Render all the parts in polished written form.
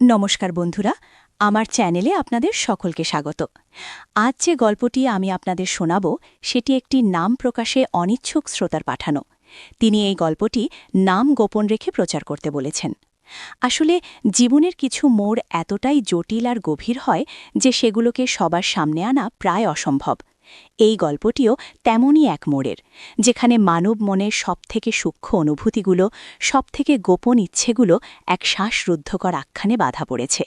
নমস্কার বন্ধুরা, আমার চ্যানেলে আপনাদের সকলকে স্বাগত। আজ যে গল্পটি আমি আপনাদের শোনাব সেটি একটি নাম প্রকাশে অনিচ্ছুক শ্রোতার পাঠানো। তিনি এই গল্পটি নাম গোপন রেখে প্রচার করতে বলেছেন। আসলে জীবনের কিছু মোড় এতটাই জটিল আর গভীর হয় যে সেগুলোকে সবার সামনে আনা প্রায় অসম্ভব। এই গল্পটিও তেমনই এক মোড়ের, যেখানে মানব মনের সবথেকে সূক্ষ্ম অনুভূতিগুলো, সবথেকে গোপন ইচ্ছেগুলো এক শ্বাসরুদ্ধকর আখ্যানে বাধা পড়েছে।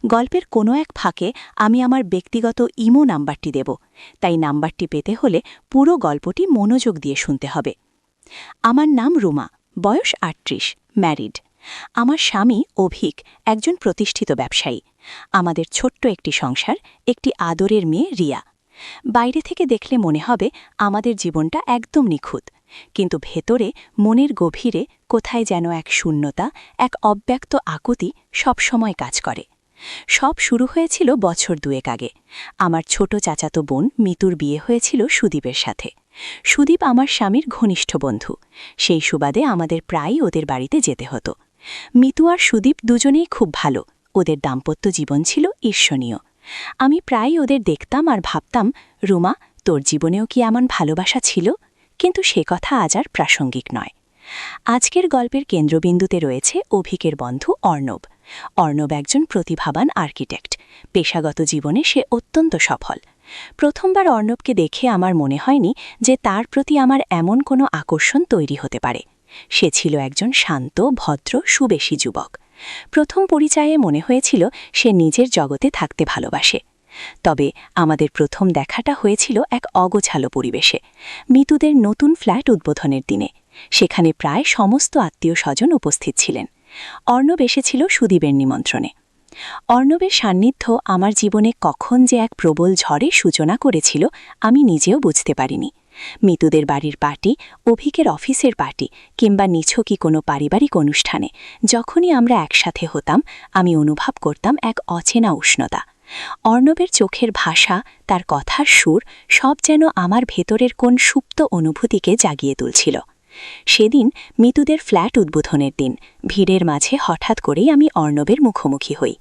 গল্পের কোনো এক ফাঁকে আমি আমার ব্যক্তিগত ইমো নাম্বারটি দেব, তাই নাম্বারটি পেতে হলে পুরো গল্পটি মনোযোগ দিয়ে শুনতে হবে। আমার নাম রুমা, বয়স ৩৮, ম্যারিড। আমার স্বামী অভিক একজন প্রতিষ্ঠিত ব্যবসায়ী। আমাদের ছোট্ট একটি সংসার, একটি আদরের মেয়ে রিয়া। বাইরে থেকে দেখলে মনে হবে আমাদের জীবনটা একদম নিখুঁত, কিন্তু ভেতরে মনের গভীরে কোথায় যেন এক শূন্যতা, এক অব্যক্ত আকুতি সবসময় কাজ করে। সব শুরু হয়েছিল বছর ২ আগে। আমার ছোট চাচাতো বোন মিতুর বিয়ে হয়েছিল সুদীপের সাথে। সুদীপ আমার স্বামীর ঘনিষ্ঠ বন্ধু, সেই সুবাদে আমাদের প্রায়ই ওদের বাড়িতে যেতে হতো। মিতু আর সুদীপ দুজনেই খুব ভালো, ওদের দাম্পত্য জীবন ছিল ঈর্ষণীয়। আমি প্রায়ই ওদের দেখতাম আর ভাবতাম, রুমা, তোর জীবনেও কি এমন ভালোবাসা ছিল? কিন্তু সে কথা আজ আর প্রাসঙ্গিক নয়। আজকের গল্পের কেন্দ্রবিন্দুতে রয়েছে অভিকের বন্ধু অর্ণব। অর্ণব একজন প্রতিভাবান আর্কিটেক্ট। পেশাগত জীবনে সে অত্যন্ত সফল। প্রথমবার অর্ণবকে দেখে আমার মনে হয়নি যে তার প্রতি আমার এমন কোনো আকর্ষণ তৈরি হতে পারে। সে ছিল একজন শান্ত, ভদ্র, সুবেশী যুবক। প্রথম পরিচয়ে মনে হয়েছিল সে নিজের জগতে থাকতে ভালোবাসে। তবে আমাদের প্রথম দেখাটা হয়েছিল এক অগোছালো পরিবেশে, মিতুদের নতুন ফ্ল্যাট উদ্বোধনের দিনে। সেখানে প্রায় সমস্ত আত্মীয় স্বজন উপস্থিত ছিলেন। অর্ণব এসেছিল সুদীপের নিমন্ত্রণে। অর্ণবের সান্নিধ্য আমার জীবনে কখন যে এক প্রবল ঝড়ের সূচনা করেছিল আমি নিজেও বুঝতে পারিনি। মিতুদের বাড়ির পার্টি, অভিকের অফিসের পার্টি কিংবা নিছকই কোনো পারিবারিক অনুষ্ঠানে যখনই আমরা একসাথে হতাম, আমি অনুভব করতাম এক অচেনা উষ্ণতা। অর্ণবের চোখের ভাষা, তার কথার সুর, সব যেন আমার ভেতরের কোন সুপ্ত অনুভূতিকে জাগিয়ে তুলছিল। সেদিন মিতুদের ফ্ল্যাট উদ্বোধনের দিন ভিড়ের মাঝে হঠাৎ করেই আমি অর্ণবের মুখোমুখি হই।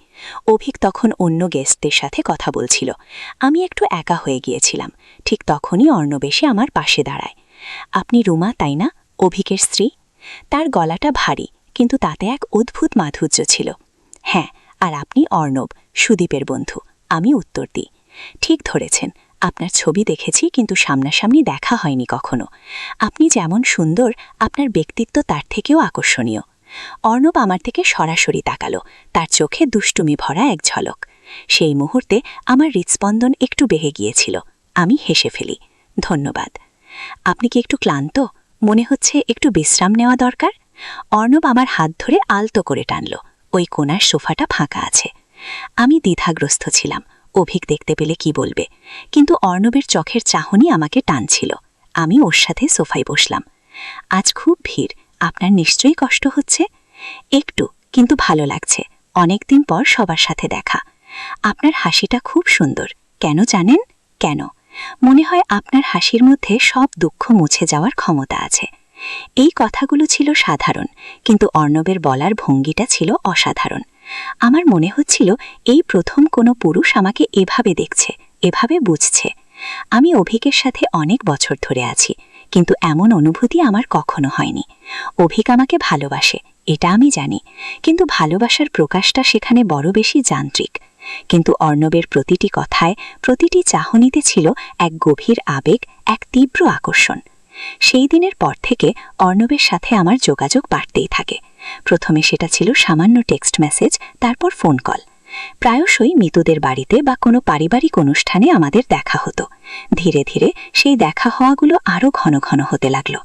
অভিক তখন অন্য গেস্টদের সাথে কথা বলছিল। আমি একটু একা হয়ে গিয়েছিলাম। ঠিক তখনই অর্ণব এসে আমার পাশে দাঁড়ায়। আপনি রুমা, তাই না? অভিকের স্ত্রী। তার গলাটা ভারী, কিন্তু তাতে এক অদ্ভুত মাধুর্য ছিল। হ্যাঁ। আর আপনি অর্ণব, সুদীপের বন্ধু। আমি উত্তর দিই। ঠিক ধরেছেন, আপনার ছবি দেখেছি, কিন্তু সামনাসামনি দেখা হয়নি কখনো। আপনি যেমন সুন্দর, আপনার ব্যক্তিত্ব তার থেকেও আকর্ষণীয়। অর্ণব আমার থেকে সরাসরি তাকালো, তার চোখে দুষ্টুমি ভরা এক ঝলক। সেই মুহূর্তে আমার হৃৎস্পন্দন একটু বেড়ে গিয়েছিল। আমি হেসে ফেলি। ধন্যবাদ। আপনি কি একটু ক্লান্ত? মনে হচ্ছে একটু বিশ্রাম নেওয়া দরকার। অর্ণব আমার হাত ধরে আলতো করে টানল। ওই কোণার সোফাটা ফাঁকা আছে। আমি দ্বিধাগ্রস্ত ছিলাম, অভিক দেখতে পেলে কি বলবে, কিন্তু অর্ণবের চোখের চাহনি আমাকে টানছিল। আমি ওর সাথে সোফায় বসলাম। আজ খুব ভিড়, আপনার নিশ্চয়ই কষ্ট হচ্ছে? একটু, কিন্তু ভালো লাগছে। অনেকদিন পর সবার সাথে দেখা। আপনার হাসিটা খুব সুন্দর। কেন জানেন? কেন? মনে হয় আপনার হাসির মধ্যে সব দুঃখ মুছে যাওয়ার ক্ষমতা আছে। এই কথাগুলো ছিল সাধারণ, কিন্তু অর্ণবের বলার ভঙ্গিটা ছিল অসাধারণ। আমার মনে হচ্ছিল এই প্রথম কোনো পুরুষ আমাকে এভাবে দেখছে, এভাবে বুঝছে। আমি অভিকের সাথে অনেক বছর ধরে আছি, কিন্তু এমন অনুভূতি আমার কখনো হয়নি। অভিক আমাকে ভালোবাসে, এটা আমি জানি, কিন্তু ভালোবাসার প্রকাশটা সেখানে বড় বেশি যান্ত্রিক। কিন্তু অর্ণবের প্রতিটি কথায়, প্রতিটি চাহনিতে ছিল এক গভীর আবেগ, এক তীব্র আকর্ষণ। সেই দিনের পর থেকে অর্ণবের সাথে আমার যোগাযোগ বাড়তেই থাকে। প্রথমে সেটা ছিল সামান্য টেক্সট মেসেজ, তারপর ফোন কল। প্রায়শই মিতুদের বাড়িতে বা কোনো পারিবারিক অনুষ্ঠানে আমাদের দেখা হতো। ধীরে ধীরে সেই দেখা হওয়াগুলো আরও ঘন ঘন হতে লাগলো।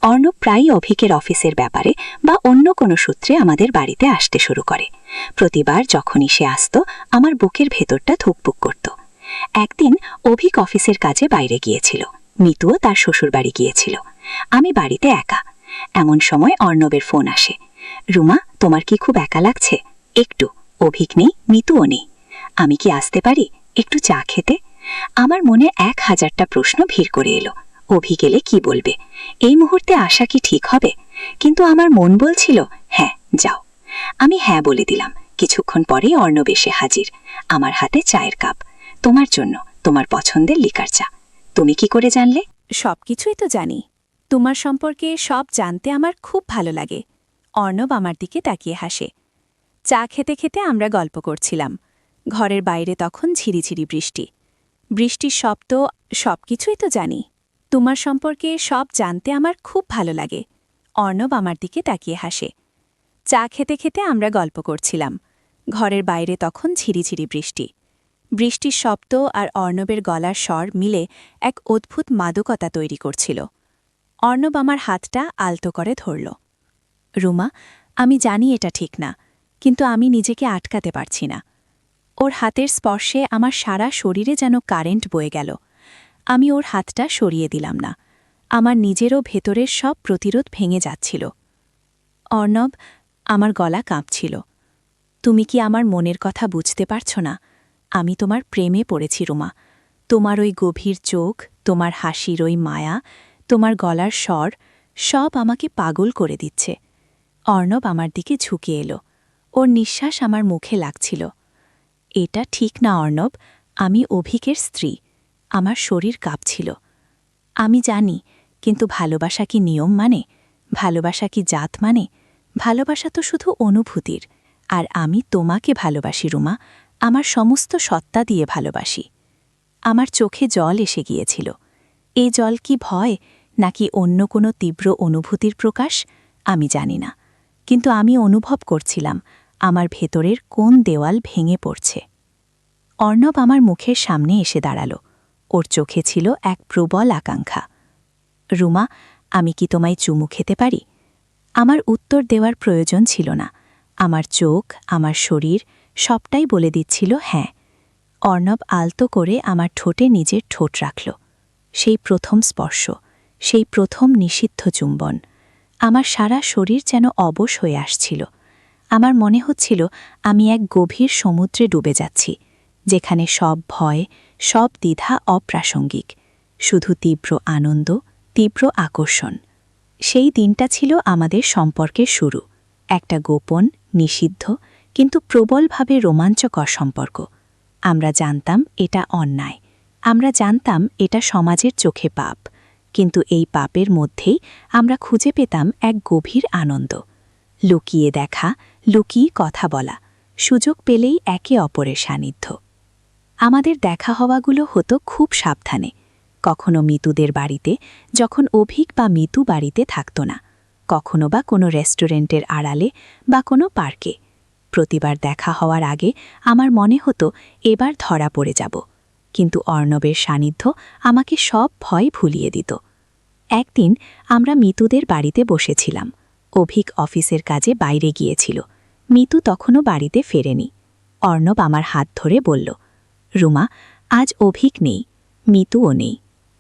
অর্ণব প্রায়ই অভিকের অফিসের ব্যাপারে বা অন্য কোনো সূত্রে আমাদের বাড়িতে আসতে শুরু করে। প্রতিবার যখনই সে আসত, আমার বুকের ভেতরটা ধুকপুক করত। একদিন অভিক অফিসের কাজে বাইরে গিয়েছিল, মিতুও তার শ্বশুরবাড়ি গিয়েছিল। আমি বাড়িতে একা। এমন সময় অর্ণবের ফোন আসে। রুমা, তোমার কি খুব একা লাগছে? একটু। অভিক নেই, মিতুও নেই। আমি কি আসতে পারি একটু চা খেতে? আমার মনে ১০০০টা প্রশ্ন ভিড় করে এলো। অভিক এলে কি বলবে? এই মুহূর্তে আসা কি ঠিক হবে? কিন্তু আমার মন বলছিল, হ্যাঁ, যাও। আমি হ্যাঁ বলে দিলাম, কিছুক্ষণ পরেই অর্ণব এসে হাজির, আমার হাতে চায়ের কাপ। তোমার জন্য, তোমার পছন্দের লিকার চা। তুমি কি করে জানলে? সবকিছুই তো জানি। তোমার সম্পর্কে সব জানতে আমার খুব ভালো লাগে। অর্ণব আমার দিকে তাকিয়ে হাসে। চা খেতে খেতে আমরা গল্প করছিলাম। ঘরের বাইরে তখন ঝিরিঝিরি বৃষ্টি। বৃষ্টির শব্দ, সবকিছুই তো জানি। তোমার সম্পর্কে সব জানতে আমার খুব ভালো লাগে। অর্ণব আমার দিকে তাকিয়ে হাসে। চা খেতে খেতে আমরা গল্প করছিলাম। ঘরের বাইরে তখন ঝিরিঝিরি বৃষ্টি। বৃষ্টির শব্দ আর অর্ণবের গলার স্বর মিলে এক অদ্ভুত মাদকতা তৈরি করছিল। অর্ণব আমার হাতটা আলতো করে ধরল। রুমা, আমি জানি এটা ঠিক না, কিন্তু আমি নিজেকে আটকাতে পারছি না। ওর হাতের স্পর্শে আমার সারা শরীরে যেন কারেন্ট বয়ে গেল। আমি ওর হাতটা সরিয়ে দিলাম না। আমার নিজেরও ভেতরের সব প্রতিরোধ ভেঙে যাচ্ছিল। অর্ণব, আমার গলা কাঁপছিল। তুমি কি আমার মনের কথা বুঝতে পারছ না? আমি তোমার প্রেমে পড়েছি রুমা। তোমার ওই গভীর চোখ, তোমার হাসির ওই মায়া, তোমার গলার স্বর, সব আমাকে পাগল করে দিচ্ছে। অর্ণব আমার দিকে ঝুঁকে এলো। ওর নিঃশ্বাস আমার মুখে লাগছিল। এটা ঠিক না অর্ণব, আমি অভিকের স্ত্রী। আমার শরীর কাঁপছিল। আমি জানি, কিন্তু ভালোবাসা কি নিয়ম মানে? ভালোবাসা কি জাত মানে? ভালোবাসা তো শুধু অনুভূতির। আর আমি তোমাকে ভালোবাসি রুমা, আমার সমস্ত সত্তা দিয়ে ভালোবাসি। আমার চোখে জল এসে গিয়েছিল। এই জল কি ভয়, নাকি অন্য কোনো তীব্র অনুভূতির প্রকাশ? আমি জানি না, কিন্তু আমি অনুভব করছিলাম আমার ভেতরের কোন দেওয়াল ভেঙে পড়ছে। অর্ণব আমার মুখের সামনে এসে দাঁড়াল। ওর চোখে ছিল এক প্রবল আকাঙ্ক্ষা। রুমা, আমি কি তোমায় চুমু খেতে পারি? আমার উত্তর দেওয়ার প্রয়োজন ছিল না। আমার চোখ, আমার শরীর সবটাই বলে দিচ্ছিল হ্যাঁ। অর্ণব আলতো করে আমার ঠোঁটে নিজের ঠোঁট রাখল। সেই প্রথম স্পর্শ, সেই প্রথম নিষিদ্ধ চুম্বন। আমার সারা শরীর যেন অবশ হয়ে আসছিল। আমার মনে হচ্ছিল আমি এক গভীর সমুদ্রে ডুবে যাচ্ছি, যেখানে সব ভয়, সব দ্বিধা অপ্রাসঙ্গিক, শুধু তীব্র আনন্দ, তীব্র আকর্ষণ। সেই দিনটা ছিল আমাদের সম্পর্কের শুরু, একটা গোপন, নিষিদ্ধ, কিন্তু প্রবলভাবে রোমাঞ্চকর সম্পর্ক। আমরা জানতাম এটা অন্যায়, আমরা জানতাম এটা সমাজের চোখে পাপ, কিন্তু এই পাপের মধ্যেই আমরা খুঁজে পেতাম এক গভীর আনন্দ। লুকিয়ে দেখা, লুকিয়ে কথা বলা, সুযোগ পেলেই একে অপরের সান্নিধ্য। আমাদের দেখা হওয়াগুলো হতো খুব সাবধানে, কখনো মিতুদের বাড়িতে, যখন অভিক বা মিতু বাড়িতে থাকত না, কখনো বা কোনো রেস্টুরেন্টের আড়ালে বা কোনো পার্কে। প্রতিবার দেখা হওয়ার আগে আমার মনে হতো এবার ধরা পড়ে যাব, কিন্তু অর্ণবের সান্নিধ্য আমাকে সব ভয় ভুলিয়ে দিত। একদিন আমরা মিতুদের বাড়িতে বসেছিলাম। অভিক অফিসের কাজে বাইরে গিয়েছিল। মিতু তখনও বাড়িতে ফেরেনি। অর্ণব আমার হাত ধরে বলল, রুমা, আজ অভিক নেই, মিতুও নেই।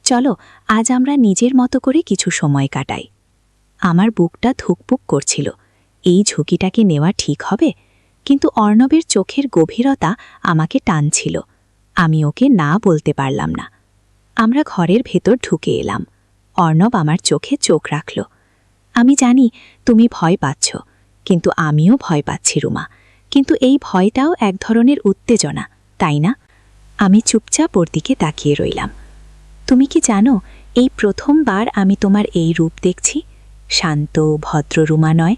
চলো আজ আমরা নিজের মতো করে কিছু সময় কাটাই। আমার বুকটা ধুকপুক করছিল। এই ঝুঁকিটাকে নেওয়া ঠিক হবে? কিন্তু অর্ণবের চোখের গভীরতা আমাকে টানছিল। আমি ওকে না বলতে পারলাম না। আমরা ঘরের ভেতর ঢুকে এলাম। অর্ণব আমার চোখে চোখ রাখল। আমি জানি তুমি ভয় পাচ্ছ, কিন্তু আমিও ভয় পাচ্ছি রুমা। কিন্তু এই ভয়টাও এক ধরনের উত্তেজনা, তাই না? আমি চুপচাপ ওর দিকে তাকিয়ে রইলাম। তুমি কি জানো, এই প্রথমবার আমি তোমার এই রূপ দেখছি, শান্ত ভদ্র রুমা নয়।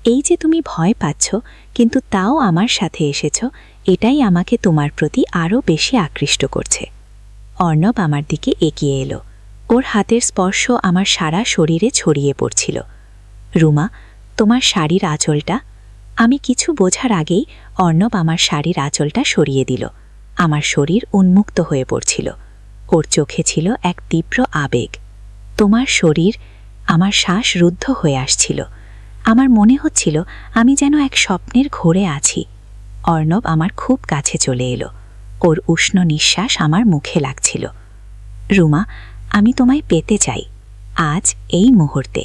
এই যে তুমি ভয় পাচ্ছ, কিন্তু তাও আমার সাথে এসেছ, এটাই আমাকে তোমার প্রতি আরও বেশি আকৃষ্ট করছে। অর্ণব আমার দিকে এগিয়ে এলো। ওর হাতের স্পর্শ আমার সারা শরীরে ছড়িয়ে পড়ছিল। রুমা, তোমার শাড়ির আঁচলটা। আমি কিছু বোঝার আগেই অর্ণব আমার শাড়ির আঁচলটা সরিয়ে দিল। আমার শরীর উন্মুক্ত হয়ে পড়ছিল। ওর চোখে ছিল এক তীব্র আবেগ। তোমার শরীর। আমার শ্বাস রুদ্ধ হয়ে আসছিল। আমার মনে হচ্ছিল আমি যেন এক স্বপ্নের ঘোরে আছি। অর্ণব আমার খুব কাছে চলে এলো। ওর উষ্ণ নিঃশ্বাস আমার মুখে লাগছিল। রুমা, আমি তোমায় পেতে চাই, আজ এই মুহূর্তে।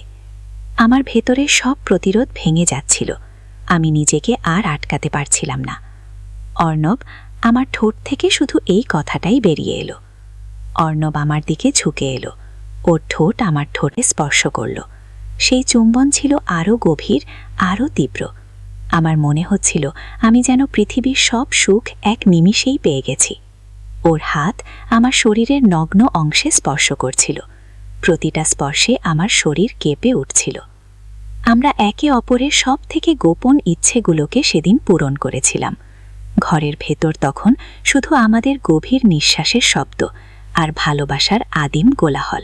আমার ভেতরে সব প্রতিরোধ ভেঙে যাচ্ছিল। আমি নিজেকে আর আটকাতে পারছিলাম না। অর্ণব, আমার ঠোঁট থেকে শুধু এই কথাটাই বেরিয়ে এলো। অর্ণব আমার দিকে ঝুঁকে এলো। ওর ঠোঁট আমার ঠোঁটে স্পর্শ করল। সেই চুম্বন ছিল আরও গভীর, আরও তীব্র। আমার মনে হচ্ছিল আমি যেন পৃথিবীর সব সুখ এক নিমিষেই পেয়ে গেছি। ওর হাত আমার শরীরের নগ্ন অংশে স্পর্শ করছিল। প্রতিটা স্পর্শে আমার শরীর কেঁপে উঠছিল। আমরা একে অপরের সব থেকে গোপন ইচ্ছেগুলোকে সেদিন পূরণ করেছিলাম। ঘরের ভেতর তখন শুধু আমাদের গভীর নিঃশ্বাসের শব্দ আর ভালোবাসার আদিম কোলাহল।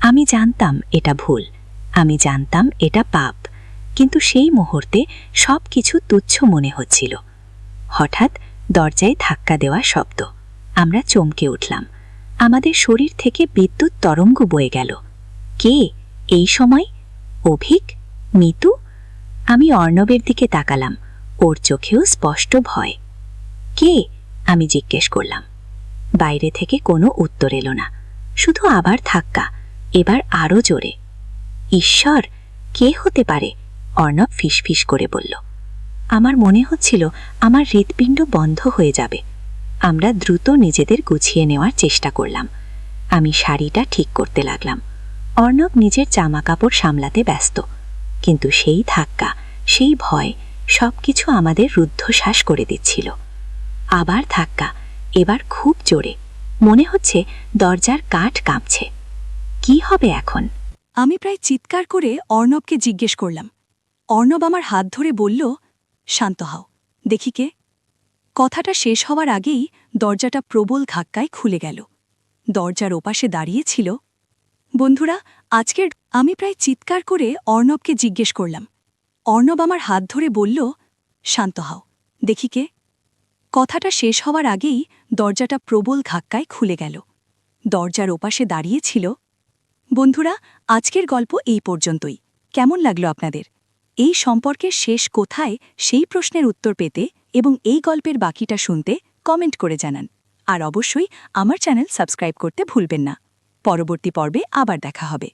আমি জানতাম এটা ভুল, আমি জানতাম এটা পাপ, কিন্তু সেই মুহূর্তে সব কিছু তুচ্ছ মনে হচ্ছিল। হঠাৎ দরজায় ধাক্কা দেওয়া শব্দ। আমরা চমকে উঠলাম। আমাদের শরীর থেকে বিদ্যুৎ তরঙ্গ বয়ে গেল। কে এই সময়? অভিক? মিতু? আমি অর্ণবের দিকে তাকালাম। ওর চোখেও স্পষ্ট ভয়। কে? আমি জিজ্ঞেস করলাম। বাইরে থেকে কোনো উত্তর এলো না, শুধু আবার ধাক্কা, এবার আরও জোরে। ঈশ্বর, কে হতে পারে? অর্ণব ফিসফিস করে বলল। আমার মনে হচ্ছিল আমার হৃৎপিণ্ড বন্ধ হয়ে যাবে। আমরা দ্রুত নিজেদের গুছিয়ে নেওয়ার চেষ্টা করলাম। আমি শাড়িটা ঠিক করতে লাগলাম। অর্ণব নিজের জামাকাপড় সামলাতে ব্যস্ত। কিন্তু সেই ধাক্কা, সেই ভয় সবকিছু আমাদের রুদ্ধশ্বাস করে দিচ্ছিল। আবার ধাক্কা, এবার খুব জোরে। মনে হচ্ছে দরজার কাঠ কাঁপছে। কি হবে এখন? আমি প্রায় চিৎকার করে অর্ণবকে জিজ্ঞেস করলাম। অর্ণব আমার হাত ধরে বলল, শান্ত হও, দেখি কে। কথাটা শেষ হওয়ার আগেই দরজাটা প্রবল ধাক্কায় খুলে গেল। দরজার ওপাশে দাঁড়িয়েছিল। বন্ধুরা, আজকের আমি প্রায় চিৎকার করে অর্ণবকে জিজ্ঞেস করলাম। অর্ণব আমার হাত ধরে বলল, শান্ত হও, দেখি কে। কথাটা শেষ হওয়ার আগেই দরজাটা প্রবল ধাক্কায় খুলে গেল। দরজার ওপাশে দাঁড়িয়েছিল। বন্ধুরা, আজকের গল্প এই পর্যন্তই। কেমন লাগলো আপনাদের? এই সম্পর্কের শেষ কোথায় সেই প্রশ্নের উত্তর পেতে এবং এই গল্পের বাকিটা শুনতে কমেন্ট করে জানান। আর অবশ্যই আমার চ্যানেল সাবস্ক্রাইব করতে ভুলবেন না। পরবর্তী পর্বে আবার দেখা হবে।